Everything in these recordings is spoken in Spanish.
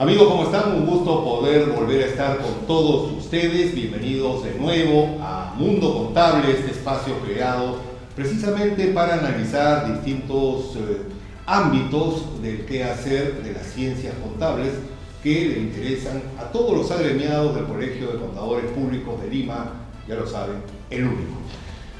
Amigos, ¿cómo están? Un gusto poder volver a estar con todos ustedes. Bienvenidos de nuevo a Mundo Contable, este espacio creado precisamente para analizar distintos ámbitos del quehacer de las ciencias contables que le interesan a todos los agremiados del Colegio de Contadores Públicos de Lima, ya lo saben, el único.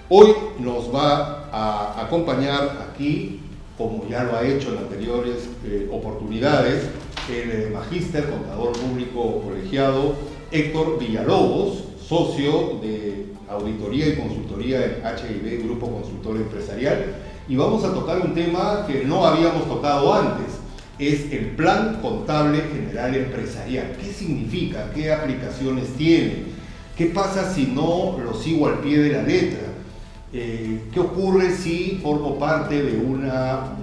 Hoy nos va a acompañar aquí, como ya lo ha hecho en anteriores oportunidades, el magíster contador público colegiado Héctor Villalobos, socio de auditoría y consultoría en H&B Grupo Consultor Empresarial, y vamos a tocar un tema que no habíamos tocado antes, es el Plan Contable General Empresarial. ¿Qué significa? ¿Qué aplicaciones tiene? ¿Qué pasa si no lo sigo al pie de la letra? ¿Qué ocurre si formo parte de una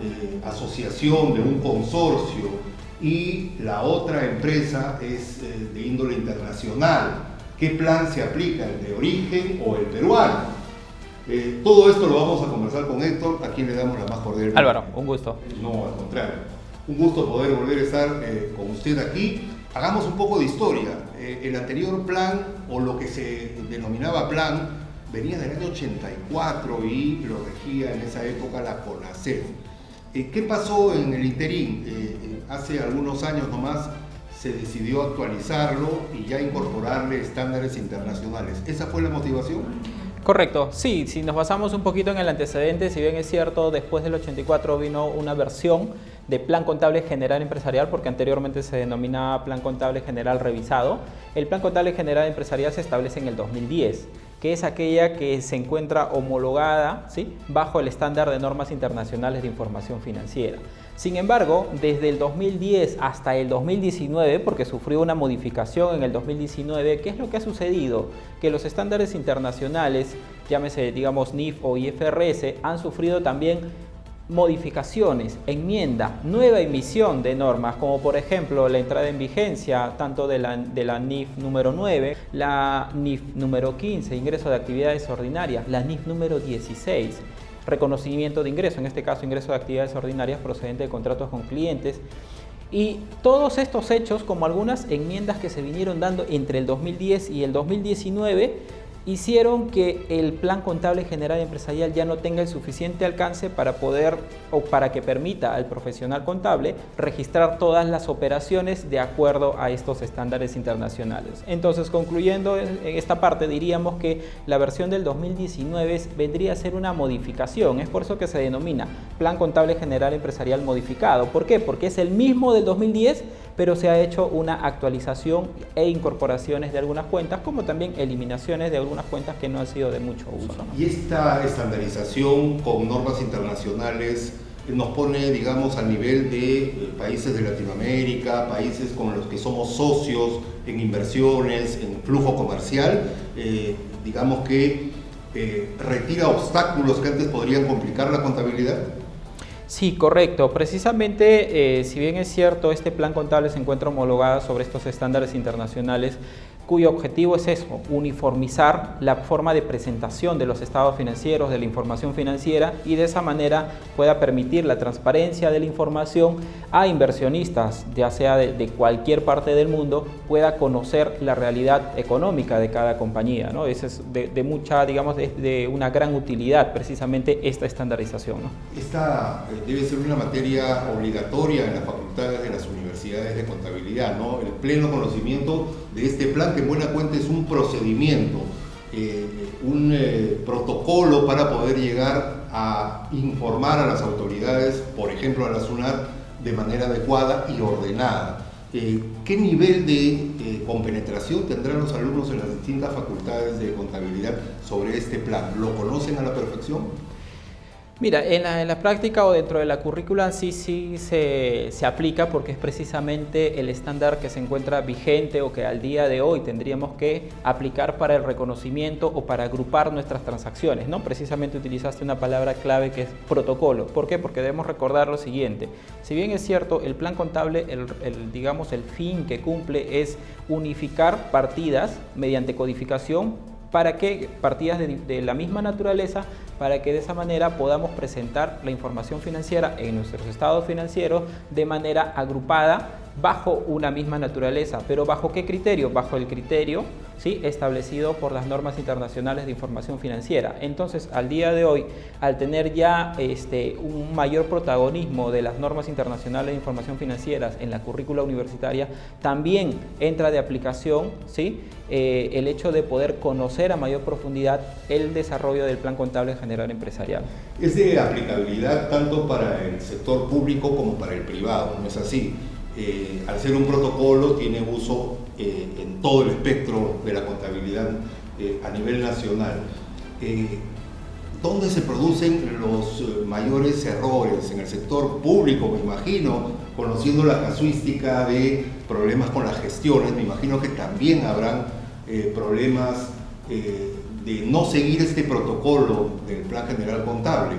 asociación, de un consorcio, y la otra empresa es de índole internacional? ¿Qué plan se aplica, el de origen o el peruano? Todo esto lo vamos a conversar con Héctor, a quien le damos la más cordial. Álvaro, un gusto. No, al contrario. Un gusto poder volver a estar con usted aquí. Hagamos un poco de historia. El anterior plan, o lo que se denominaba plan, venía del año 84 y lo regía en esa época la CONACEF. ¿Qué pasó en el interín? Hace algunos años nomás se decidió actualizarlo y ya incorporarle estándares internacionales. ¿Esa fue la motivación? Correcto, sí, si nos basamos un poquito en el antecedente, si bien es cierto, después del 84 vino una versión de Plan Contable General Empresarial, porque anteriormente se denominaba Plan Contable General Revisado. El Plan Contable General Empresarial se establece en el 2010, que es aquella que se encuentra homologada, ¿sí?, bajo el estándar de normas internacionales de información financiera. Sin embargo, desde el 2010 hasta el 2019, porque sufrió una modificación en el 2019, ¿qué es lo que ha sucedido? Que los estándares internacionales, llámese, digamos, NIF o IFRS, han sufrido también modificaciones, enmienda, nueva emisión de normas, como por ejemplo la entrada en vigencia tanto de la NIF número 9, la NIF número 15, ingreso de actividades ordinarias, la NIF número 16, reconocimiento de ingreso, en este caso ingreso de actividades ordinarias procedente de contratos con clientes. Y todos estos hechos, como algunas enmiendas que se vinieron dando entre el 2010 y el 2019, hicieron que el Plan Contable General Empresarial ya no tenga el suficiente alcance para poder, o para que permita al profesional contable registrar todas las operaciones de acuerdo a estos estándares internacionales. Entonces, concluyendo en esta parte, diríamos que la versión del 2019 vendría a ser una modificación. Es por eso que se denomina Plan Contable General Empresarial modificado. ¿Por qué? Porque es el mismo del 2010, pero se ha hecho una actualización e incorporaciones de algunas cuentas, como también eliminaciones de algunas cuentas que no han sido de mucho uso, ¿no? Y esta estandarización con normas internacionales nos pone, digamos, al nivel de países de Latinoamérica, países con los que somos socios en inversiones, en flujo comercial, digamos que retira obstáculos que antes podrían complicar la contabilidad. Sí, correcto. Precisamente, si bien es cierto, este plan contable se encuentra homologado sobre estos estándares internacionales, cuyo objetivo es eso, uniformizar la forma de presentación de los estados financieros, de la información financiera, y de esa manera pueda permitir la transparencia de la información a inversionistas, ya sea de cualquier parte del mundo, pueda conocer la realidad económica de cada compañía, ¿no? Eso es de mucha, digamos, de una gran utilidad precisamente esta estandarización, ¿no? Esta debe ser una materia obligatoria en las facultades de las universidades de contabilidad, ¿no? El pleno conocimiento de este plan, que en buena cuenta es un procedimiento, un protocolo para poder llegar a informar a las autoridades, por ejemplo a la SUNAT, de manera adecuada y ordenada. ¿Qué nivel de compenetración tendrán los alumnos en las distintas facultades de contabilidad sobre este plan? ¿Lo conocen a la perfección? Mira, en la práctica o dentro de la currícula sí se aplica, porque es precisamente el estándar que se encuentra vigente o que al día de hoy tendríamos que aplicar para el reconocimiento o para agrupar nuestras transacciones, ¿no? Precisamente utilizaste una palabra clave que es protocolo. ¿Por qué? Porque debemos recordar lo siguiente. Si bien es cierto, el plan contable, digamos, el fin que cumple es unificar partidas mediante codificación. ¿Para qué? Partidas de la misma naturaleza, para que de esa manera podamos presentar la información financiera en nuestros estados financieros de manera agrupada bajo una misma naturaleza. ¿Pero bajo qué criterio? Bajo el criterio, ¿sí?, establecido por las normas internacionales de información financiera. Entonces, al día de hoy, al tener ya un mayor protagonismo de las normas internacionales de información financiera en la currícula universitaria, también entra de aplicación, ¿sí?, el hecho de poder conocer a mayor profundidad el desarrollo del Plan Contable General Empresarial. Es de aplicabilidad tanto para el sector público como para el privado, ¿no es así? Al ser un protocolo tiene uso en todo el espectro de la contabilidad a nivel nacional. ¿Dónde se producen los mayores errores? En el sector público, me imagino, conociendo la casuística de problemas con las gestiones, me imagino que también habrán problemas de no seguir este protocolo del Plan General Contable.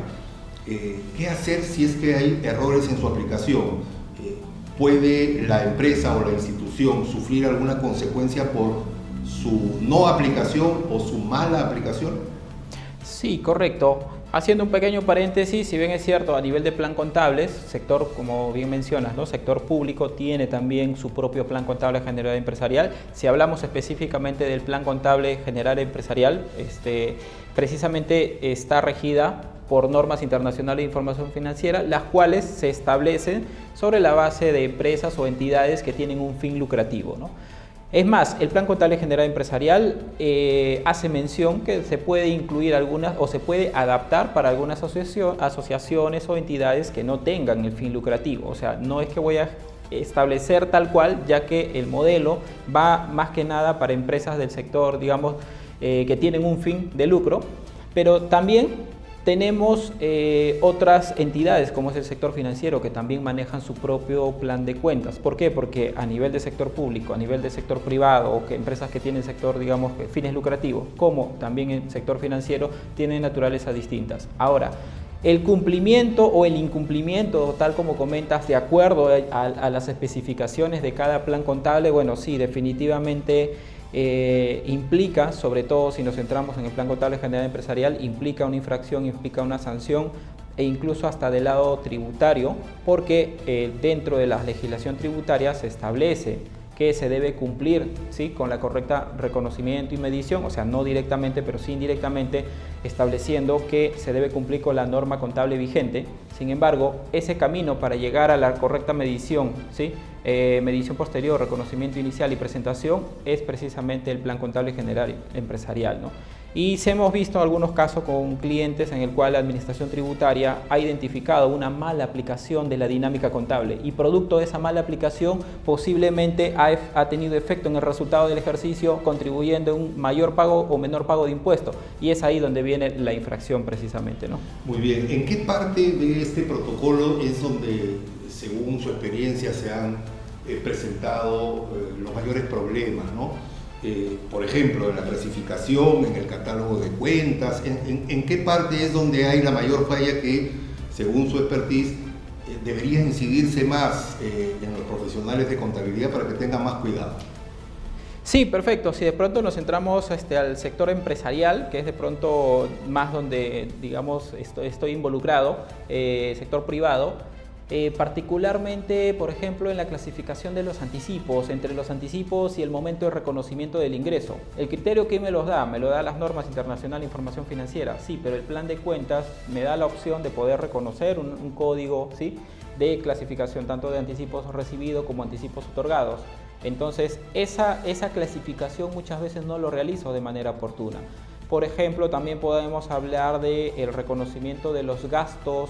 ¿Qué hacer si es que hay errores en su aplicación? ¿Puede la empresa o la institución sufrir alguna consecuencia por su no aplicación o su mala aplicación? Sí, correcto. Haciendo un pequeño paréntesis, si bien es cierto, a nivel de plan contables, sector, como bien mencionas, ¿no?, sector público tiene también su propio plan contable general empresarial. Si hablamos específicamente del plan contable general empresarial, precisamente está regida por normas internacionales de información financiera, las cuales se establecen sobre la base de empresas o entidades que tienen un fin lucrativo, ¿no? Es más, el Plan Contable General Empresarial hace mención que se puede incluir algunas o se puede adaptar para algunas asociaciones o entidades que no tengan el fin lucrativo. O sea, no es que voy a establecer tal cual, ya que el modelo va más que nada para empresas del sector, digamos, que tienen un fin de lucro, pero también tenemos otras entidades como es el sector financiero que también manejan su propio plan de cuentas. ¿Por qué? Porque a nivel de sector público, a nivel de sector privado o que empresas que tienen sector, digamos, fines lucrativos, como también el sector financiero, tienen naturalezas distintas. Ahora, el cumplimiento o el incumplimiento, tal como comentas, de acuerdo a las especificaciones de cada plan contable, bueno, sí, definitivamente implica, sobre todo si nos centramos en el Plan Contable General Empresarial, implica una infracción, implica una sanción e incluso hasta del lado tributario, porque dentro de la legislación tributaria se establece que se debe cumplir, ¿sí?, con la correcta reconocimiento y medición, o sea, no directamente, pero sí indirectamente, estableciendo que se debe cumplir con la norma contable vigente. Sin embargo, ese camino para llegar a la correcta medición, ¿sí?, medición posterior, reconocimiento inicial y presentación, es precisamente el Plan Contable General Empresarial, ¿no? Y hemos visto algunos casos con clientes en el cual la Administración Tributaria ha identificado una mala aplicación de la dinámica contable y producto de esa mala aplicación posiblemente ha tenido efecto en el resultado del ejercicio, contribuyendo a un mayor pago o menor pago de impuestos, y es ahí donde viene la infracción precisamente, ¿no? Muy bien. ¿En qué parte de este protocolo es donde, según su experiencia, se han presentado los mayores problemas, ¿no? Por ejemplo, en la clasificación, en el catálogo de cuentas, ¿en qué parte es donde hay la mayor falla que, según su expertise, debería incidirse más en los profesionales de contabilidad para que tengan más cuidado? Sí, perfecto. Si de pronto nos centramos al sector empresarial, que es de pronto más donde, digamos, estoy involucrado, sector privado, particularmente, por ejemplo, en la clasificación de los anticipos, entre los anticipos y el momento de reconocimiento del ingreso. ¿El criterio que me lo da? Me lo da las normas internacionales de información financiera, sí, pero el plan de cuentas me da la opción de poder reconocer un código, ¿sí?, de clasificación tanto de anticipos recibidos como anticipos otorgados. Entonces, esa clasificación muchas veces no lo realizo de manera oportuna. Por ejemplo, también podemos hablar del reconocimiento de los gastos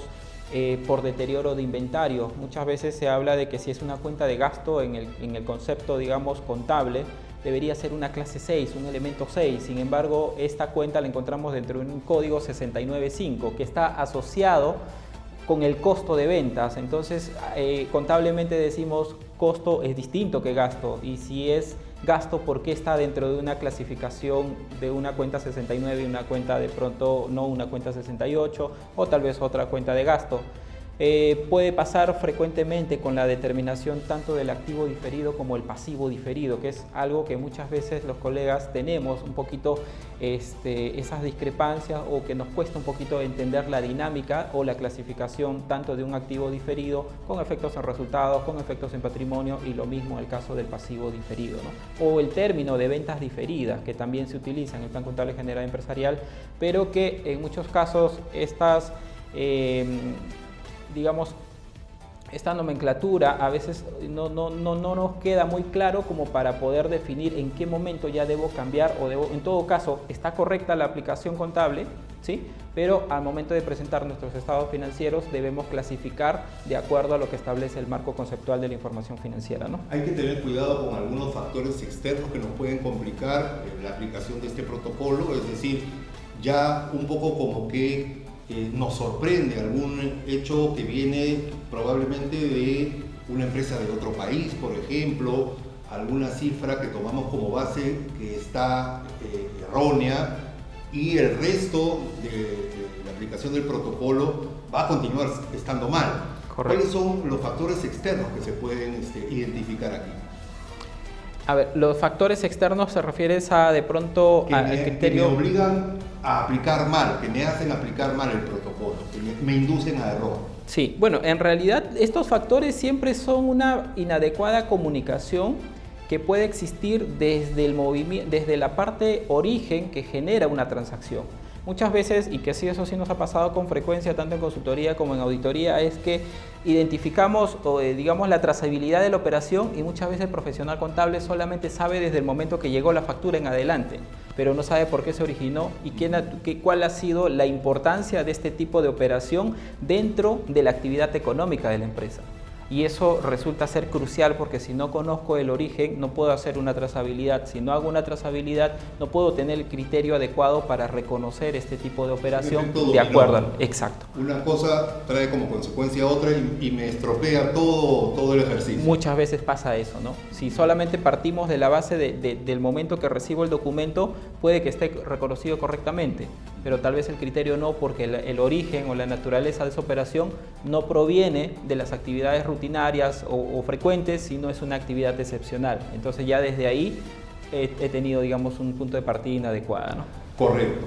por deterioro de inventario. Muchas veces se habla de que si es una cuenta de gasto en el concepto, digamos, contable, debería ser una clase 6, un elemento 6. Sin embargo, esta cuenta la encontramos dentro de un código 695 que está asociado con el costo de ventas. Entonces, contablemente decimos costo es distinto que gasto, y si es gasto, ¿por qué está dentro de una clasificación de una cuenta 69 y una cuenta de pronto no una cuenta 68 o tal vez otra cuenta de gasto? Puede pasar frecuentemente con la determinación tanto del activo diferido como el pasivo diferido, que es algo que muchas veces los colegas tenemos un poquito esas discrepancias, o que nos cuesta un poquito entender la dinámica o la clasificación tanto de un activo diferido con efectos en resultados, con efectos en patrimonio, y lo mismo el caso del pasivo diferido, ¿no? O el término de ventas diferidas, que también se utiliza en el Plan Contable General Empresarial, pero que en muchos casos estas digamos, esta nomenclatura a veces no nos queda muy claro como para poder definir en qué momento ya debo cambiar, o en todo caso está correcta la aplicación contable, ¿sí? Pero al momento de presentar nuestros estados financieros debemos clasificar de acuerdo a lo que establece el marco conceptual de la información financiera, ¿no? Hay que tener cuidado con algunos factores externos que nos pueden complicar la aplicación de este protocolo, es decir, ya un poco como que nos sorprende algún hecho que viene probablemente de una empresa de otro país, por ejemplo, alguna cifra que tomamos como base que está errónea, y el resto de la aplicación del protocolo va a continuar estando mal. Correcto. ¿Cuáles son los factores externos que se pueden identificar aquí? A ver, los factores externos se refieren a de pronto al criterio... Que me obligan a aplicar mal, que me hacen aplicar mal el protocolo, que me inducen a error. Sí, bueno, en realidad estos factores siempre son una inadecuada comunicación que puede existir desde el movimiento, desde la parte origen que genera una transacción. Muchas veces, y que sí, eso sí nos ha pasado con frecuencia tanto en consultoría como en auditoría, es que identificamos digamos la trazabilidad de la operación, y muchas veces el profesional contable solamente sabe desde el momento que llegó la factura en adelante, pero no sabe por qué se originó y cuál ha sido la importancia de este tipo de operación dentro de la actividad económica de la empresa. Y eso resulta ser crucial, porque si no conozco el origen no puedo hacer una trazabilidad. Si no hago una trazabilidad no puedo tener el criterio adecuado para reconocer este tipo de operación de acuerdo. Exacto. Una cosa trae como consecuencia otra y me estropea todo el ejercicio. Muchas veces pasa eso, ¿no? Si solamente partimos de la base del momento que recibo el documento, puede que esté reconocido correctamente, pero tal vez el criterio no, porque el origen o la naturaleza de esa operación no proviene de las actividades rutinarias o frecuentes, sino es una actividad excepcional. Entonces ya desde ahí he tenido, digamos, un punto de partida inadecuado, ¿no? Correcto.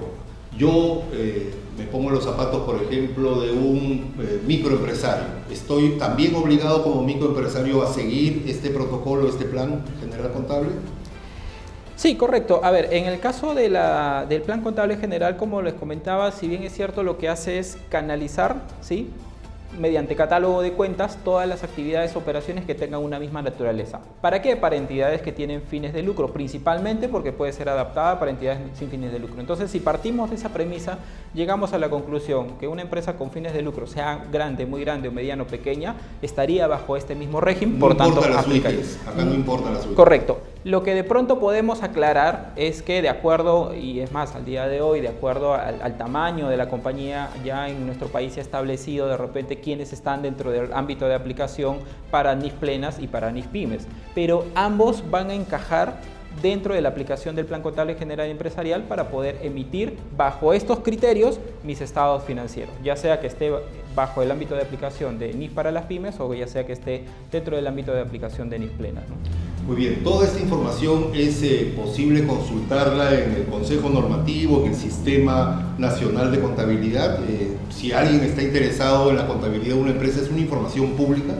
Yo me pongo los zapatos, por ejemplo, de un microempresario. ¿Estoy también obligado como microempresario a seguir este protocolo, este plan general contable? Sí, correcto. A ver, en el caso del plan contable general, como les comentaba, si bien es cierto, lo que hace es canalizar, ¿sí?, mediante catálogo de cuentas todas las actividades o operaciones que tengan una misma naturaleza. ¿Para qué? Para entidades que tienen fines de lucro, principalmente porque puede ser adaptada para entidades sin fines de lucro. Entonces, si partimos de esa premisa, llegamos a la conclusión que una empresa con fines de lucro, sea grande, muy grande o mediano, pequeña, estaría bajo este mismo régimen, por tanto, aplica. Acá no importa la suite. Correcto. Lo que de pronto podemos aclarar es que, de acuerdo, y es más, al día de hoy, de acuerdo al tamaño de la compañía, ya en nuestro país se ha establecido de repente quiénes están dentro del ámbito de aplicación para NIF plenas y para NIF pymes, pero ambos van a encajar dentro de la aplicación del Plan Contable General Empresarial para poder emitir bajo estos criterios mis estados financieros, ya sea que esté bajo el ámbito de aplicación de NIF para las pymes o ya sea que esté dentro del ámbito de aplicación de NIF plenas, ¿no? Muy bien, toda esta información es posible consultarla en el Consejo Normativo, en el Sistema Nacional de Contabilidad. Si alguien está interesado en la contabilidad de una empresa, ¿es una información pública?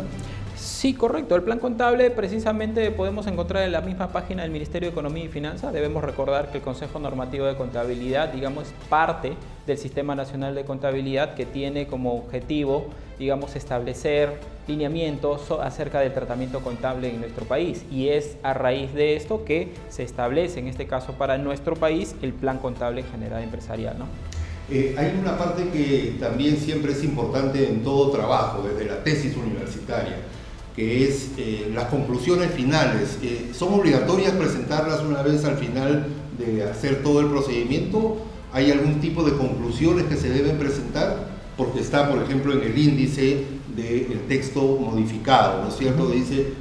Sí, correcto. El plan contable precisamente podemos encontrar en la misma página del Ministerio de Economía y Finanzas. Debemos recordar que el Consejo Normativo de Contabilidad, digamos, es parte del Sistema Nacional de Contabilidad, que tiene como objetivo, digamos, establecer lineamientos acerca del tratamiento contable en nuestro país. Y es a raíz de esto que se establece, en este caso para nuestro país, el Plan Contable General Empresarial, ¿no? Hay una parte que también siempre es importante en todo trabajo, desde la tesis universitaria, que es las conclusiones finales. ¿Son obligatorias presentarlas una vez al final de hacer todo el procedimiento? ¿Hay algún tipo de conclusiones que se deben presentar? Porque está, por ejemplo, en el índice del texto modificado, ¿no es cierto? Dice,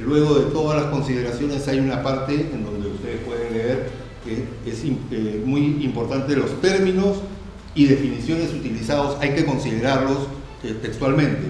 luego de todas las consideraciones hay una parte en donde ustedes pueden leer que es muy importante los términos y definiciones utilizados, hay que considerarlos textualmente,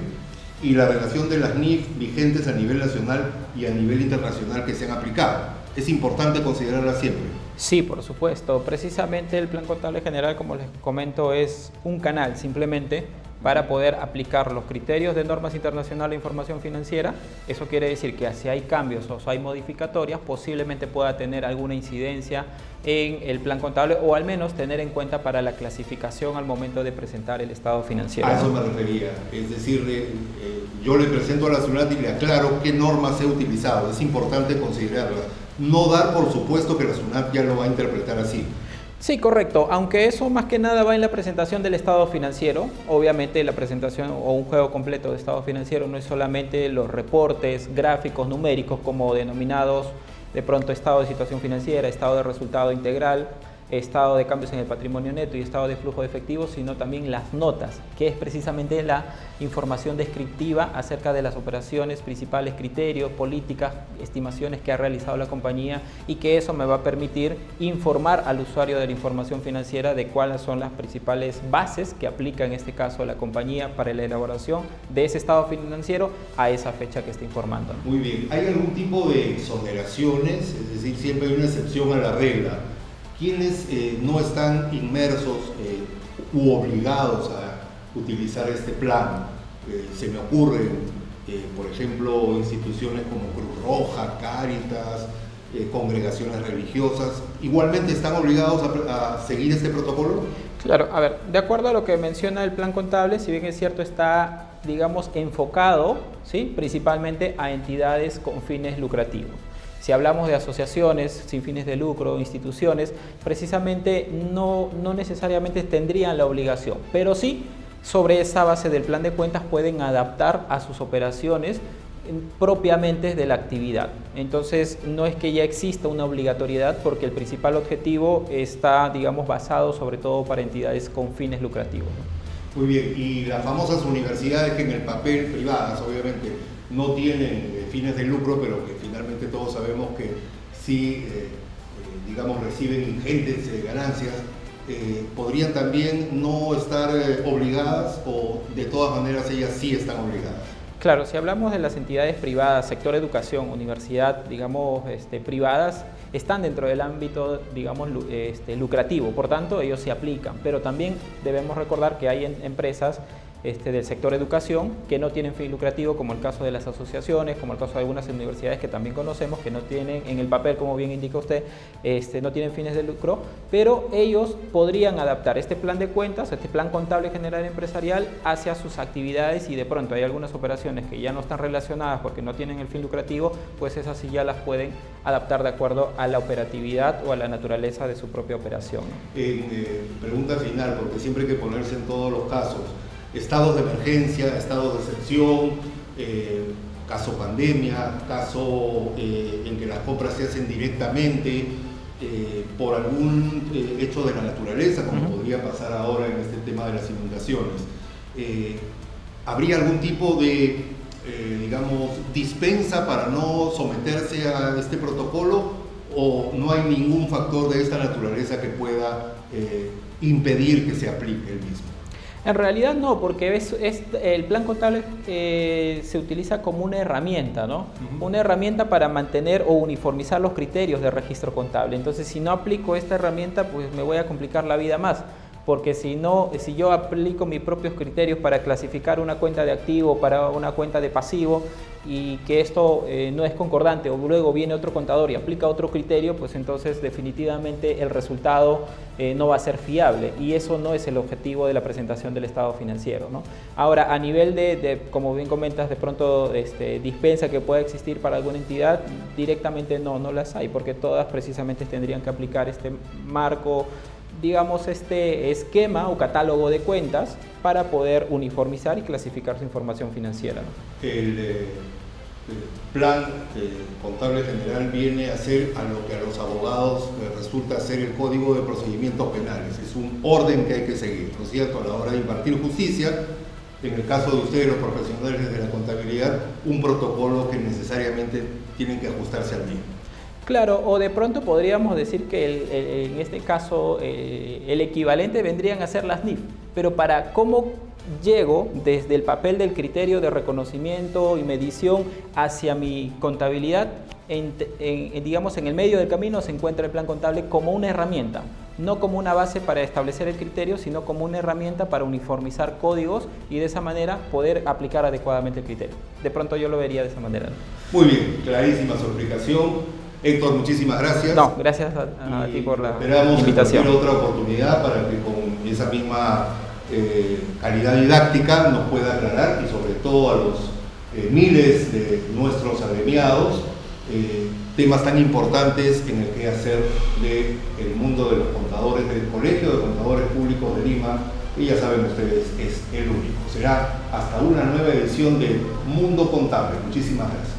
y la relación de las NIF vigentes a nivel nacional y a nivel internacional que se han aplicado. Es importante considerarla siempre. Sí, por supuesto. Precisamente el Plan Contable General, como les comento, es un canal simplemente para poder aplicar los criterios de normas internacionales de información financiera. Eso quiere decir que si hay cambios o si hay modificatorias, posiblemente pueda tener alguna incidencia en el plan contable o al menos tener en cuenta para la clasificación al momento de presentar el estado financiero. A eso me refería. Es decir, yo le presento a la SUNAT y le aclaro qué normas he utilizado. Es importante considerarlas. No dar por supuesto que la SUNAT ya lo va a interpretar así. Sí, correcto, aunque eso más que nada va en la presentación del estado financiero. Obviamente la presentación o un juego completo de estado financiero no es solamente los reportes gráficos numéricos como denominados de pronto estado de situación financiera, estado de resultado integral, estado de cambios en el patrimonio neto y estado de flujo de efectivo, sino también las notas, que es precisamente la información descriptiva acerca de las operaciones, principales criterios, políticas, estimaciones que ha realizado la compañía, y que eso me va a permitir informar al usuario de la información financiera de cuáles son las principales bases que aplica en este caso la compañía para la elaboración de ese estado financiero a esa fecha que está informando. Muy bien. ¿Hay algún tipo de exoneraciones? Es decir, siempre hay una excepción a la regla. ¿Quiénes no están inmersos u obligados a utilizar este plan? Se me ocurren, por ejemplo, instituciones como Cruz Roja, Cáritas, congregaciones religiosas. ¿Igualmente están obligados a seguir este protocolo? Claro, a ver, de acuerdo a lo que menciona el plan contable, si bien es cierto, está, digamos, enfocado, ¿sí?, principalmente a entidades con fines lucrativos. Si hablamos de asociaciones sin fines de lucro, instituciones, precisamente no necesariamente tendrían la obligación, pero sí, sobre esa base del plan de cuentas pueden adaptar a sus operaciones propiamente de la actividad. Entonces, no es que ya exista una obligatoriedad, porque el principal objetivo está, digamos, basado sobre todo para entidades con fines lucrativos, ¿no? Muy bien, y las famosas universidades que en el papel, privadas obviamente, no tienen fines de lucro, pero que finalmente todos sabemos que sí, digamos, reciben ingentes ganancias, ¿podrían también no estar obligadas, o de todas maneras ellas sí están obligadas? Claro, si hablamos de las entidades privadas, sector educación, universidad, digamos, privadas, están dentro del ámbito, digamos, lucrativo, por tanto ellos se aplican, pero también debemos recordar que hay empresas del sector educación que no tienen fin lucrativo, como el caso de las asociaciones, como el caso de algunas universidades que también conocemos, que no tienen en el papel, como bien indica usted, no tienen fines de lucro, pero ellos podrían adaptar este plan de cuentas, este plan contable general empresarial hacia sus actividades, y de pronto hay algunas operaciones que ya no están relacionadas porque no tienen el fin lucrativo, pues esas sí ya las pueden adaptar de acuerdo a la operatividad o a la naturaleza de su propia operación, ¿no? Pregunta final, porque siempre hay que ponerse en todos los casos. Estados de emergencia, estados de excepción, caso pandemia, caso en que las compras se hacen directamente por algún hecho de la naturaleza, como podría pasar ahora en este tema de las inundaciones. ¿Habría algún tipo de, digamos, dispensa para no someterse a este protocolo, o no hay ningún factor de esta naturaleza que pueda impedir que se aplique el mismo? En realidad no, porque el plan contable se utiliza como una herramienta, ¿no? Una herramienta para mantener o uniformizar los criterios de registro contable. Entonces, si no aplico esta herramienta, pues me voy a complicar la vida más. Porque si yo aplico mis propios criterios para clasificar una cuenta de activo, para una cuenta de pasivo, y que esto no es concordante, o luego viene otro contador y aplica otro criterio, pues entonces definitivamente el resultado no va a ser fiable, y eso no es el objetivo de la presentación del estado financiero, ¿no? Ahora, a nivel como bien comentas, de pronto dispensa que pueda existir para alguna entidad, directamente no las hay, porque todas precisamente tendrían que aplicar este marco, digamos, este esquema o catálogo de cuentas para poder uniformizar y clasificar su información financiera, ¿no? El plan contable general viene a ser a lo que a los abogados resulta ser el Código de Procedimientos Penales. Es un orden que hay que seguir, ¿no es cierto?, a la hora de impartir justicia. En el caso de ustedes, los profesionales de la contabilidad, un protocolo que necesariamente tienen que ajustarse al mismo. Claro, o de pronto podríamos decir que en este caso el equivalente vendrían a ser las NIF, pero para cómo llego desde el papel del criterio de reconocimiento y medición hacia mi contabilidad. Digamos, en el medio del camino se encuentra el plan contable como una herramienta, no como una base para establecer el criterio, sino como una herramienta para uniformizar códigos y de esa manera poder aplicar adecuadamente el criterio. De pronto yo lo vería de esa manera, ¿no? Muy bien, clarísima su explicación. Héctor, muchísimas gracias. No, gracias a ti por la esperamos invitación. Esperamos otra oportunidad para que con esa misma calidad didáctica nos pueda aclarar, y sobre todo a los miles de nuestros agremiados, temas tan importantes en el quehacer del mundo de los contadores, del Colegio de Contadores Públicos de Lima, y ya saben ustedes, es el único. Será hasta una nueva edición de Mundo Contable. Muchísimas gracias.